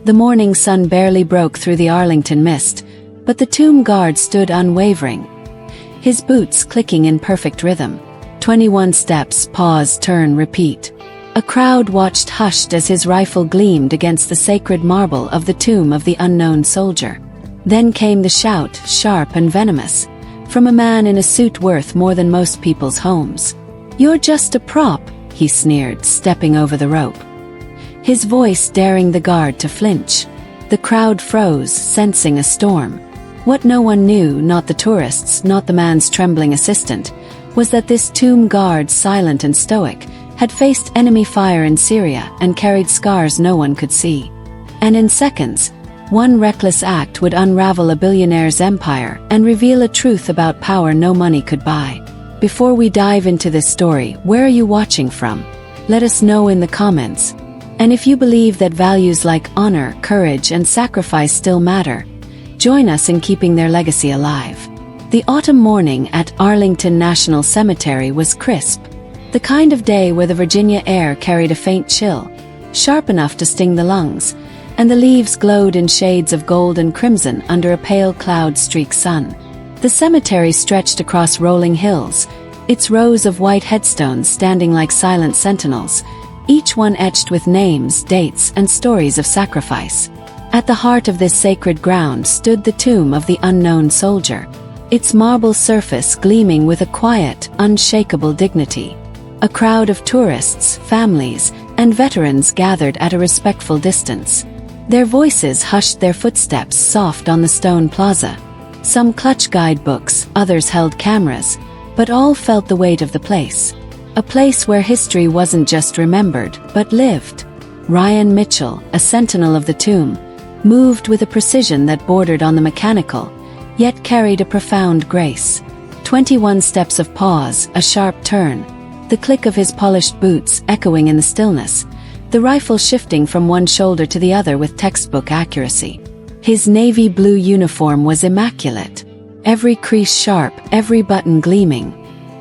The morning sun barely broke through the Arlington mist, but the tomb guard stood unwavering, his boots clicking in perfect rhythm. 21 steps, pause, turn, repeat. A crowd watched hushed as his rifle gleamed against the sacred marble of the tomb of the unknown soldier. Then came the shout, sharp and venomous, from a man in a suit worth more than most people's homes. "You're just a prop," he sneered, stepping over the rope, his voice daring the guard to flinch. The crowd froze, sensing a storm. What no one knew, not the tourists, not the man's trembling assistant, was that this tomb guard, silent and stoic, had faced enemy fire in Syria and carried scars no one could see. And in seconds, one reckless act would unravel a billionaire's empire and reveal a truth about power no money could buy. Before we dive into this story, where are you watching from? Let us know in the comments. And if you believe that values like honor, courage, and sacrifice still matter, join us in keeping their legacy alive. The autumn morning at Arlington National Cemetery was crisp, the kind of day where the Virginia air carried a faint chill, sharp enough to sting the lungs, and the leaves glowed in shades of gold and crimson under a pale cloud-streaked sun. The cemetery stretched across rolling hills, its rows of white headstones standing like silent sentinels, each one etched with names, dates, and stories of sacrifice. At the heart of this sacred ground stood the tomb of the unknown soldier, its marble surface gleaming with a quiet, unshakable dignity. A crowd of tourists, families, and veterans gathered at a respectful distance. Their voices hushed, their footsteps soft on the stone plaza. Some clutched guidebooks, others held cameras, but all felt the weight of the place. A place where history wasn't just remembered, but lived. Ryan Mitchell, a sentinel of the tomb, moved with a precision that bordered on the mechanical, yet carried a profound grace. 21 steps of pause, a sharp turn, the click of his polished boots echoing in the stillness, the rifle shifting from one shoulder to the other with textbook accuracy. His navy blue uniform was immaculate, every crease sharp, every button gleaming.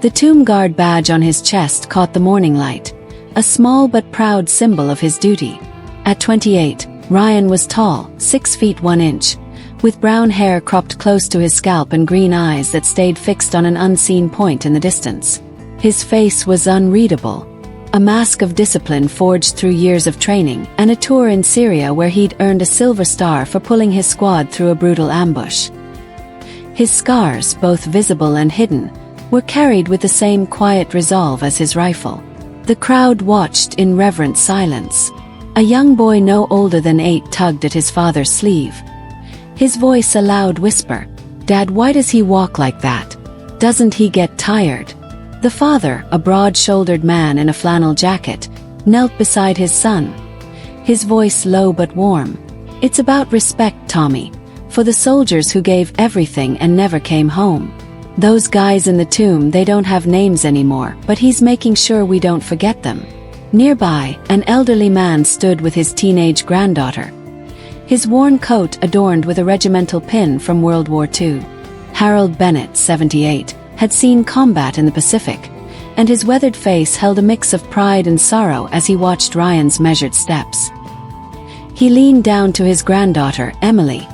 The tomb guard badge on his chest caught the morning light, a small but proud symbol of his duty. At 28, Ryan was tall, 6 feet 1 inch, with brown hair cropped close to his scalp and green eyes that stayed fixed on an unseen point in the distance. His face was unreadable, a mask of discipline forged through years of training and a tour in Syria where he'd earned a silver star for pulling his squad through a brutal ambush. His scars, both visible and hidden, were carried with the same quiet resolve as his rifle. The crowd watched in reverent silence. A young boy no older than 8 tugged at his father's sleeve, his voice a loud whisper. "Dad, why does he walk like that? Doesn't he get tired?" The father, a broad-shouldered man in a flannel jacket, knelt beside his son, his voice low but warm. "It's about respect, Tommy, for the soldiers who gave everything and never came home. Those guys in the tomb, they don't have names anymore, but he's making sure we don't forget them." Nearby, an elderly man stood with his teenage granddaughter, his worn coat adorned with a regimental pin from World War II. Harold Bennett, 78, had seen combat in the Pacific, and his weathered face held a mix of pride and sorrow as he watched Ryan's measured steps. He leaned down to his granddaughter, Emily,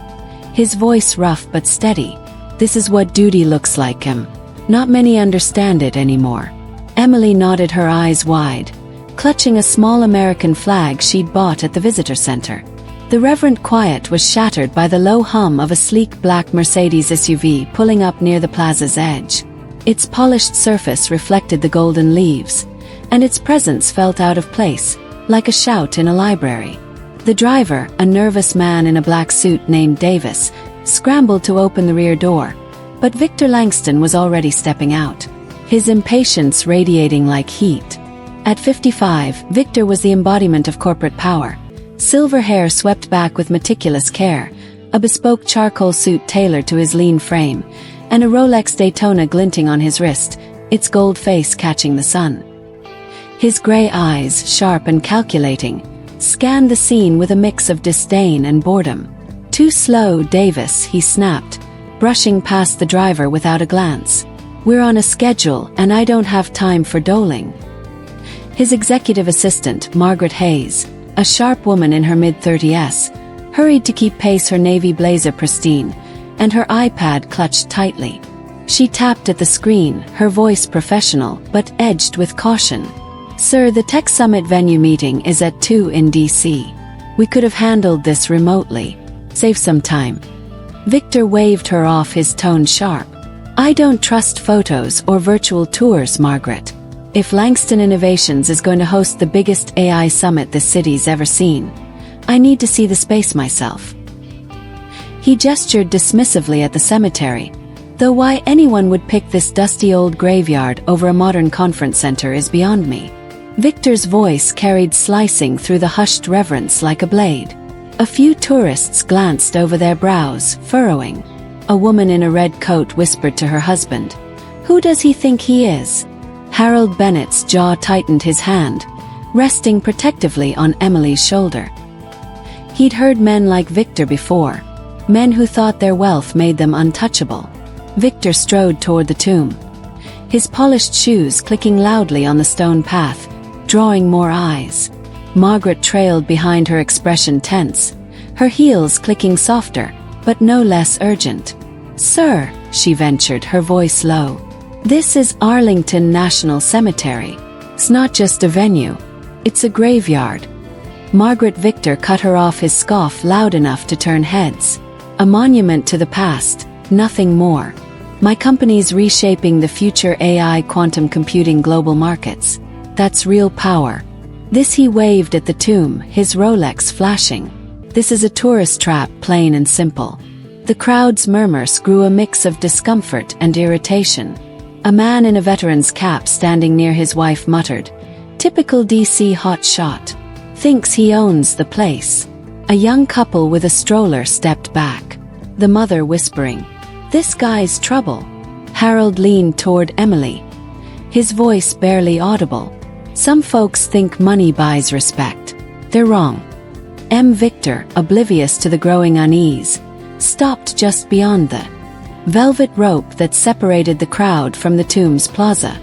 his voice rough but steady. "This is what duty looks like, him. Not many understand it anymore." Emily nodded, her eyes wide, clutching a small American flag she'd bought at the visitor center. The reverent quiet was shattered by the low hum of a sleek black Mercedes SUV pulling up near the plaza's edge. Its polished surface reflected the golden leaves, and its presence felt out of place, like a shout in a library. The driver, a nervous man in a black suit named Davis, scrambled to open the rear door, but Victor Langston was already stepping out, his impatience radiating like heat. At 55, Victor was the embodiment of corporate power. Silver hair swept back with meticulous care, a bespoke charcoal suit tailored to his lean frame, and a Rolex Daytona glinting on his wrist, its gold face catching the sun. His gray eyes, sharp and calculating, scanned the scene with a mix of disdain and boredom. "Too slow, Davis," he snapped, brushing past the driver without a glance. "We're on a schedule, and I don't have time for doling." His executive assistant, Margaret Hayes, a sharp woman in her mid-30s, hurried to keep pace, her navy blazer pristine, and her iPad clutched tightly. She tapped at the screen, her voice professional but edged with caution. "Sir, the Tech Summit venue meeting is at 2 in DC. We could have handled this remotely. Save some time." Victor waved her off, his tone sharp. "I don't trust photos or virtual tours, Margaret. If Langston Innovations is going to host the biggest AI summit this city's ever seen, I need to see the space myself." He gestured dismissively at the cemetery, though why anyone would pick this dusty old graveyard over a modern conference center is beyond me. Victor's voice carried slicing through the hushed reverence like a blade. A few tourists glanced over their brows, furrowing. A woman in a red coat whispered to her husband, "Who does he think he is?" Harold Bennett's jaw tightened, his hand resting protectively on Emily's shoulder. He'd heard men like Victor before, men who thought their wealth made them untouchable. Victor strode toward the tomb, his polished shoes clicking loudly on the stone path, drawing more eyes. Margaret trailed behind, her expression tense, her heels clicking softer, but no less urgent. "Sir," she ventured, her voice low, "this is Arlington National Cemetery. It's not just a venue, it's a graveyard." Margaret. Victor cut her off, his scoff loud enough to turn heads. "A monument to the past, nothing more. My company's reshaping the future AI quantum computing global markets. That's real power." This, he waved at the tomb, his Rolex flashing. "This is a tourist trap, plain and simple." The crowd's murmurs grew, a mix of discomfort and irritation. A man in a veteran's cap standing near his wife muttered, "Typical DC hotshot. Thinks he owns the place." A young couple with a stroller stepped back, the mother whispering, "This guy's trouble." Harold leaned toward Emily, his voice barely audible. "Some folks think money buys respect. They're wrong." Victor, oblivious to the growing unease, stopped just beyond the velvet rope that separated the crowd from the tomb's plaza.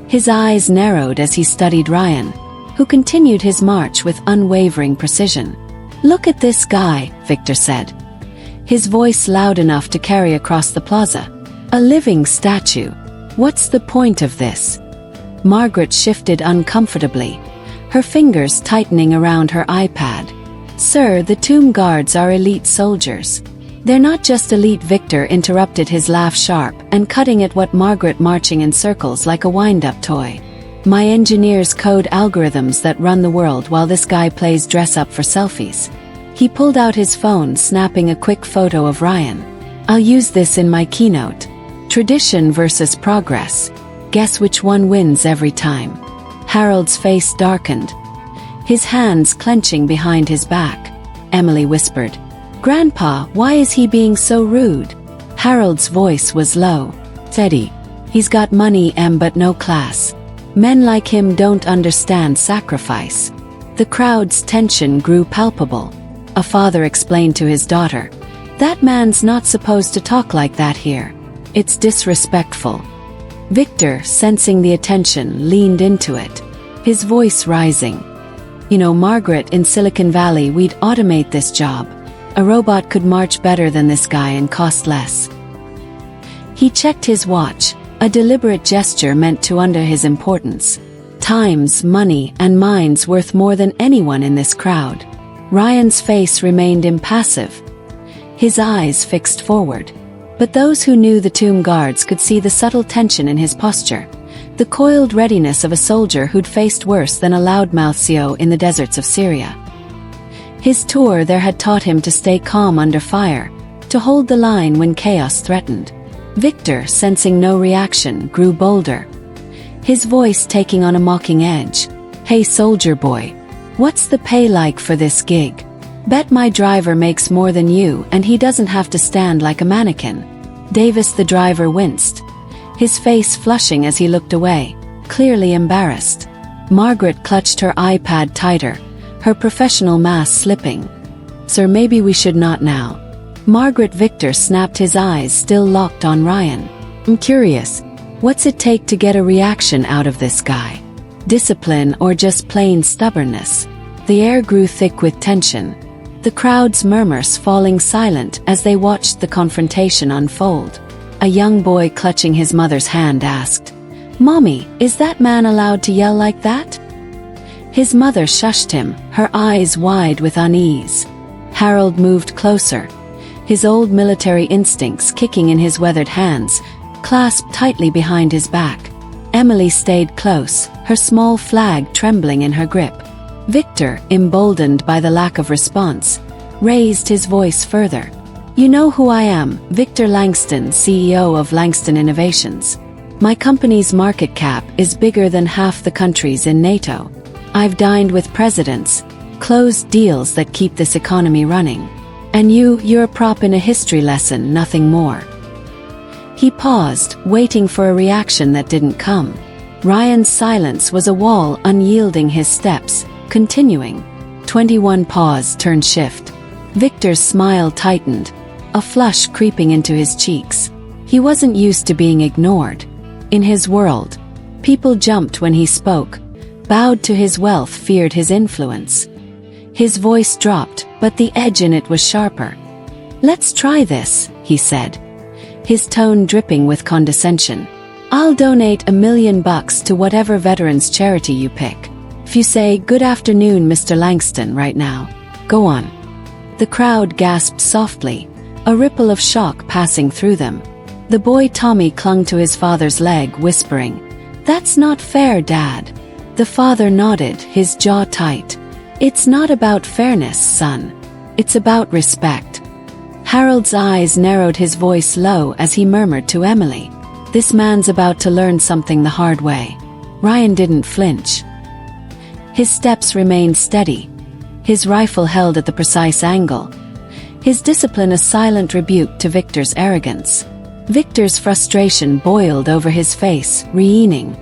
His eyes narrowed as he studied Ryan, who continued his march with unwavering precision. "Look at this guy," Victor said, his voice loud enough to carry across the plaza. "A living statue. What's the point of this?" Margaret shifted uncomfortably, her fingers tightening around her iPad. "Sir, the tomb guards are elite soldiers. They're not just elite." Victor interrupted, his laugh sharp and cutting at what Margaret, marching in circles like a wind-up toy. "My engineers code algorithms that run the world while this guy plays dress-up for selfies." He pulled out his phone, snapping a quick photo of Ryan. "I'll use this in my keynote. Tradition versus progress. Guess which one wins every time?" Harold's face darkened, his hands clenching behind his back. Emily whispered, "Grandpa, why is he being so rude?" Harold's voice was low. "Teddy, he's got money, but no class. Men like him don't understand sacrifice." The crowd's tension grew palpable. A father explained to his daughter, "That man's not supposed to talk like that here. It's disrespectful." Victor, sensing the attention, leaned into it, his voice rising. "You know, Margaret, in Silicon Valley we'd automate this job. A robot could march better than this guy and cost less." He checked his watch, a deliberate gesture meant to under his importance. Time's, money, and minds worth more than anyone in this crowd. Ryan's face remained impassive, his eyes fixed forward. But those who knew the tomb guards could see the subtle tension in his posture, the coiled readiness of a soldier who'd faced worse than a loudmouth CEO in the deserts of Syria. His tour there had taught him to stay calm under fire, to hold the line when chaos threatened. Victor, sensing no reaction, grew bolder, his voice taking on a mocking edge. "Hey soldier boy, what's the pay like for this gig? Bet my driver makes more than you and he doesn't have to stand like a mannequin." Davis, the driver, winced, his face flushing as he looked away, clearly embarrassed. Margaret clutched her iPad tighter, her professional mask slipping. "Sir, maybe we should not now." Margaret. Victor snapped, his eyes still locked on Ryan. "I'm curious, what's it take to get a reaction out of this guy? Discipline or just plain stubbornness?" The air grew thick with tension, the crowd's murmurs falling silent as they watched the confrontation unfold. A young boy clutching his mother's hand asked, "Mommy, is that man allowed to yell like that?" His mother shushed him, her eyes wide with unease. Harold moved closer, his old military instincts kicking in his weathered hands, clasped tightly behind his back. Emily stayed close, her small flag trembling in her grip. Victor, emboldened by the lack of response, raised his voice further. "You know who I am, Victor Langston, CEO of Langston Innovations. My company's market cap is bigger than half the countries in NATO. I've dined with presidents, closed deals that keep this economy running. And you're a prop in a history lesson, nothing more." He paused, waiting for a reaction that didn't come. Ryan's silence was a wall unyielding his steps, continuing. 21 pause turned shift. Victor's smile tightened, a flush creeping into his cheeks. He wasn't used to being ignored. In his world, people jumped when he spoke, bowed to his wealth, feared his influence. His voice dropped, but the edge in it was sharper. "Let's try this," he said, his tone dripping with condescension. "I'll donate $1 million to whatever veterans charity you pick. If you say, 'Good afternoon, Mr. Langston,' right now, go on." The crowd gasped softly, a ripple of shock passing through them. The boy Tommy clung to his father's leg, whispering, "That's not fair, Dad." The father nodded, his jaw tight. "It's not about fairness, son. It's about respect." Harold's eyes narrowed, his voice low as he murmured to Emily, "This man's about to learn something the hard way." Ryan didn't flinch. His steps remained steady, his rifle held at the precise angle, his discipline a silent rebuke to Victor's arrogance. Victor's frustration boiled over his face, reening.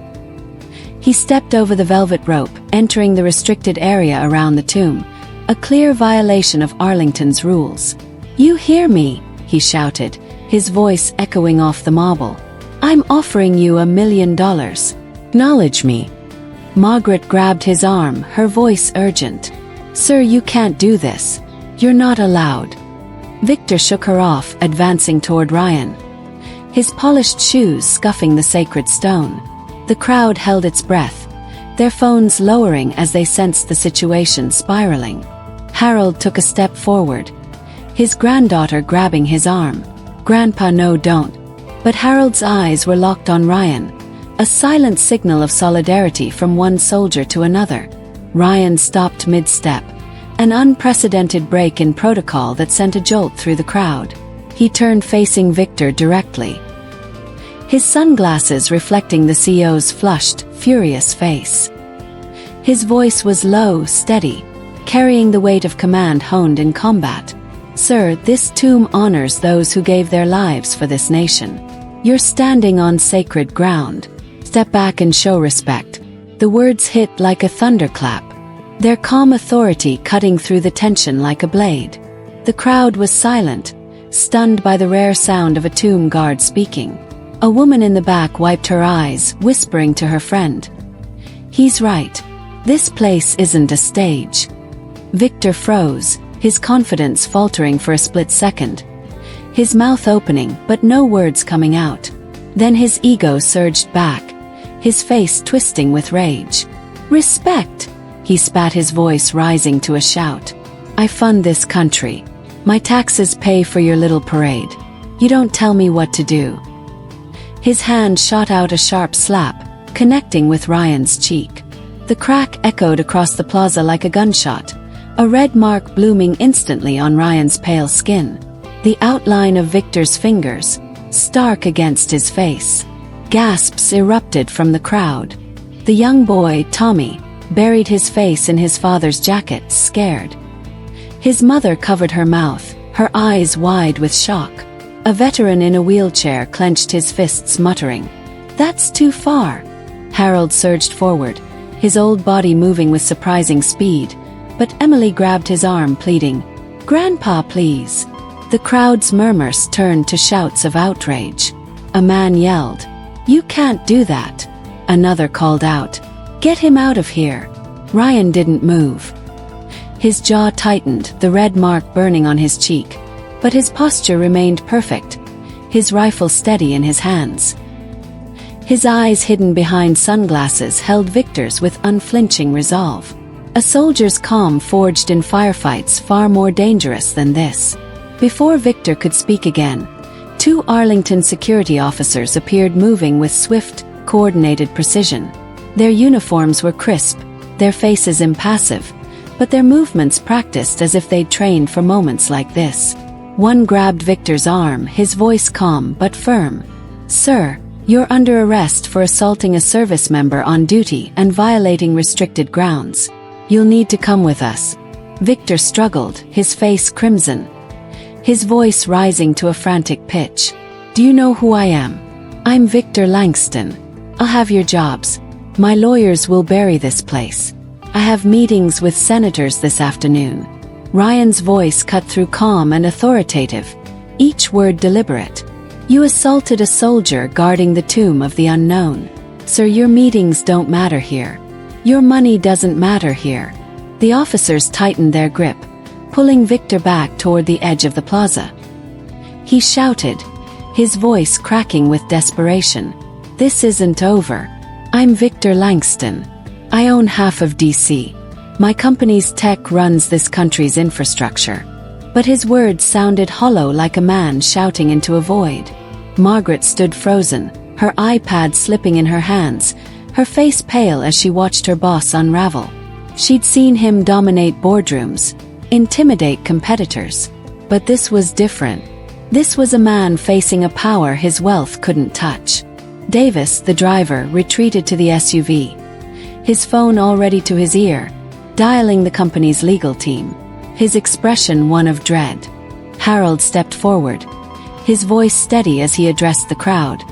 He stepped over the velvet rope, entering the restricted area around the tomb, a clear violation of Arlington's rules. "You hear me?" he shouted, his voice echoing off the marble. "I'm offering you $1 million. Acknowledge me." Margaret grabbed his arm, her voice urgent. "Sir, you can't do this. You're not allowed." Victor shook her off, advancing toward Ryan, his polished shoes scuffing the sacred stone. The crowd held its breath, their phones lowering as they sensed the situation spiraling. Harold took a step forward, his granddaughter grabbing his arm. "Grandpa, no, don't." But Harold's eyes were locked on Ryan, a silent signal of solidarity from one soldier to another. Ryan stopped mid-step, an unprecedented break in protocol that sent a jolt through the crowd. He turned, facing Victor directly, his sunglasses reflecting the CEO's flushed, furious face. His voice was low, steady, carrying the weight of command honed in combat. "Sir, this tomb honors those who gave their lives for this nation. You're standing on sacred ground. Step back and show respect." The words hit like a thunderclap, their calm authority cutting through the tension like a blade. The crowd was silent, stunned by the rare sound of a tomb guard speaking. A woman in the back wiped her eyes, whispering to her friend, "He's right. This place isn't a stage." Victor froze, his confidence faltering for a split second, his mouth opening but no words coming out. Then his ego surged back, his face twisting with rage. "Respect!" he spat, his voice rising to a shout. "I fund this country. My taxes pay for your little parade. You don't tell me what to do." His hand shot out a sharp slap, connecting with Ryan's cheek. The crack echoed across the plaza like a gunshot, a red mark blooming instantly on Ryan's pale skin. The outline of Victor's fingers, stark against his face. Gasps erupted from the crowd. The young boy, Tommy, buried his face in his father's jacket, scared. His mother covered her mouth, her eyes wide with shock. A veteran in a wheelchair clenched his fists, muttering, "That's too far." Harold surged forward, his old body moving with surprising speed, but Emily grabbed his arm, pleading, "Grandpa, please." The crowd's murmurs turned to shouts of outrage. A man yelled, "You can't do that." Another called out, "Get him out of here." Ryan didn't move. His jaw tightened, the red mark burning on his cheek. But his posture remained perfect, his rifle steady in his hands. His eyes hidden behind sunglasses held Victor's with unflinching resolve. A soldier's calm forged in firefights far more dangerous than this. Before Victor could speak again, 2 Arlington security officers appeared, moving with swift, coordinated precision. Their uniforms were crisp, their faces impassive, but their movements practiced as if they'd trained for moments like this. One grabbed Victor's arm, his voice calm but firm. "Sir, you're under arrest for assaulting a service member on duty and violating restricted grounds. You'll need to come with us." Victor struggled, his face crimson, his voice rising to a frantic pitch. "Do you know who I am? I'm Victor Langston. I'll have your jobs. My lawyers will bury this place. I have meetings with senators this afternoon." Ryan's voice cut through, calm and authoritative, each word deliberate. "You assaulted a soldier guarding the tomb of the unknown. Sir, your meetings don't matter here. Your money doesn't matter here." The officers tightened their grip, pulling Victor back toward the edge of the plaza. He shouted, his voice cracking with desperation. "This isn't over. I'm Victor Langston. I own half of DC. My company's tech runs this country's infrastructure." But his words sounded hollow, like a man shouting into a void. Margaret stood frozen, her iPad slipping in her hands, her face pale as she watched her boss unravel. She'd seen him dominate boardrooms, intimidate competitors. But this was different. This was a man facing a power his wealth couldn't touch. Davis, the driver, retreated to the SUV, his phone already to his ear, dialing the company's legal team, his expression one of dread. Harold stepped forward, his voice steady as he addressed the crowd,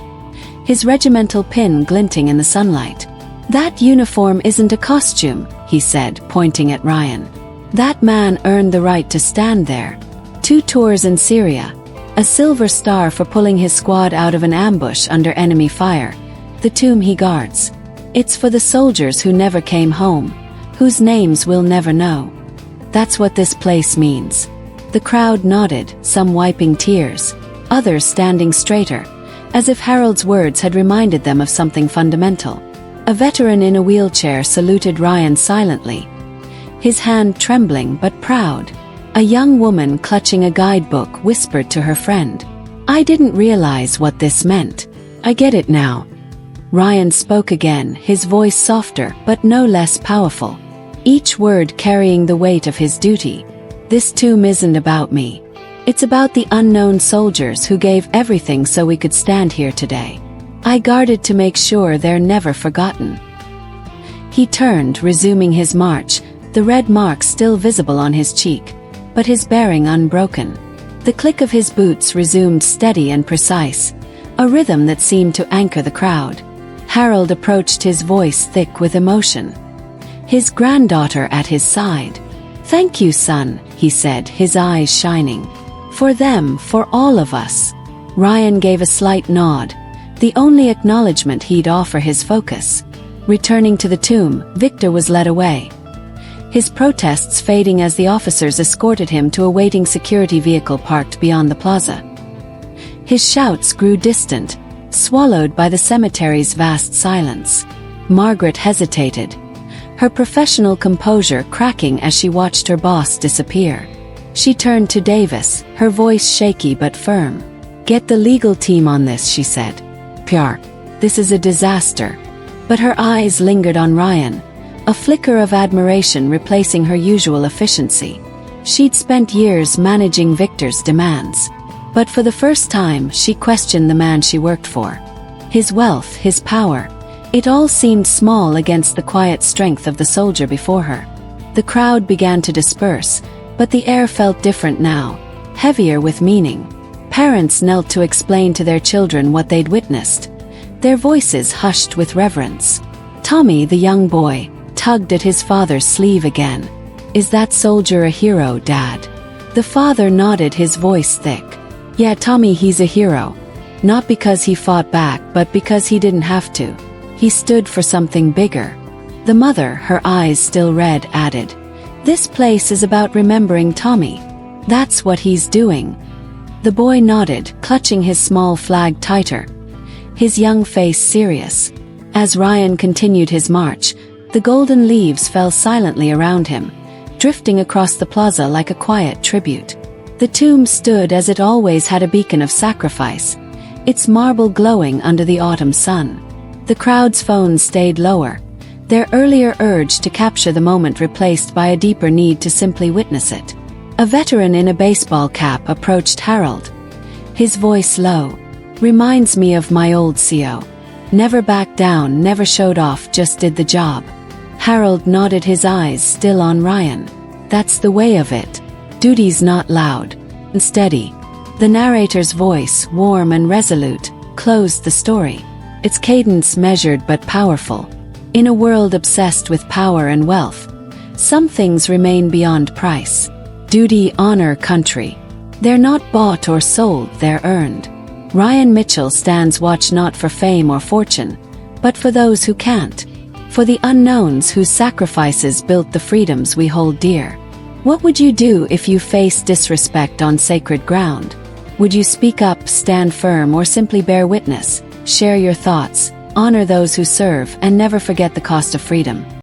his regimental pin glinting in the sunlight. "That uniform isn't a costume," he said, pointing at Ryan. "That man earned the right to stand there. 2 tours in Syria, a silver star for pulling his squad out of an ambush under enemy fire, the tomb he guards. It's for the soldiers who never came home, whose names we'll never know. That's what this place means." The crowd nodded, some wiping tears, others standing straighter, as if Harold's words had reminded them of something fundamental. A veteran in a wheelchair saluted Ryan silently, his hand trembling but proud. A young woman clutching a guidebook whispered to her friend, "I didn't realize what this meant. I get it now." Ryan spoke again, his voice softer but no less powerful, each word carrying the weight of his duty. "This tomb isn't about me. It's about the unknown soldiers who gave everything so we could stand here today. I guarded to make sure they're never forgotten." He turned, resuming his march, the red mark still visible on his cheek, but his bearing unbroken. The click of his boots resumed steady and precise, a rhythm that seemed to anchor the crowd. Harold approached, his voice thick with emotion, his granddaughter at his side. "Thank you, son," he said, his eyes shining. "For them, for all of us." Ryan gave a slight nod, the only acknowledgement he'd offer his focus. Returning to the tomb, Victor was led away, his protests fading as the officers escorted him to a waiting security vehicle parked beyond the plaza. His shouts grew distant, swallowed by the cemetery's vast silence. Margaret hesitated, her professional composure cracking as she watched her boss disappear. She turned to Davis, her voice shaky but firm. "Get the legal team on this," she said. "Pyar, this is a disaster." But her eyes lingered on Ryan, a flicker of admiration replacing her usual efficiency. She'd spent years managing Victor's demands, but for the first time she questioned the man she worked for. His wealth, his power, it all seemed small against the quiet strength of the soldier before her. The crowd began to disperse, but the air felt different now, heavier with meaning. Parents knelt to explain to their children what they'd witnessed, their voices hushed with reverence. Tommy, the young boy, tugged at his father's sleeve again. "Is that soldier a hero, Dad?" The father nodded, his voice thick. "Yeah, Tommy, he's a hero. Not because he fought back, but because he didn't have to. He stood for something bigger." The mother, her eyes still red, added, This place is about remembering Tommy. That's what he's doing. The boy nodded, clutching his small flag tighter, his young face serious. As Ryan continued his march, the golden leaves fell silently around him, drifting across the plaza like a quiet tribute. The tomb stood as it always had, a beacon of sacrifice, its marble glowing under the autumn sun. The crowd's phones stayed lower, their earlier urge to capture the moment replaced by a deeper need to simply witness it. A veteran in a baseball cap approached Harold, his voice low. "Reminds me of my old CO. Never backed down, never showed off, just did the job." Harold nodded, his eyes still on Ryan. "That's the way of it. Duty's not loud and steady." The narrator's voice, warm and resolute, closed the story, its cadence measured but powerful. In a world obsessed with power and wealth, some things remain beyond price. Duty, honor, country. They're not bought or sold, they're earned. Ryan Mitchell stands watch not for fame or fortune, but for those who can't. For the unknowns whose sacrifices built the freedoms we hold dear. What would you do if you faced disrespect on sacred ground? Would you speak up, stand firm, or simply bear witness? Share your thoughts, honor those who serve, and never forget the cost of freedom.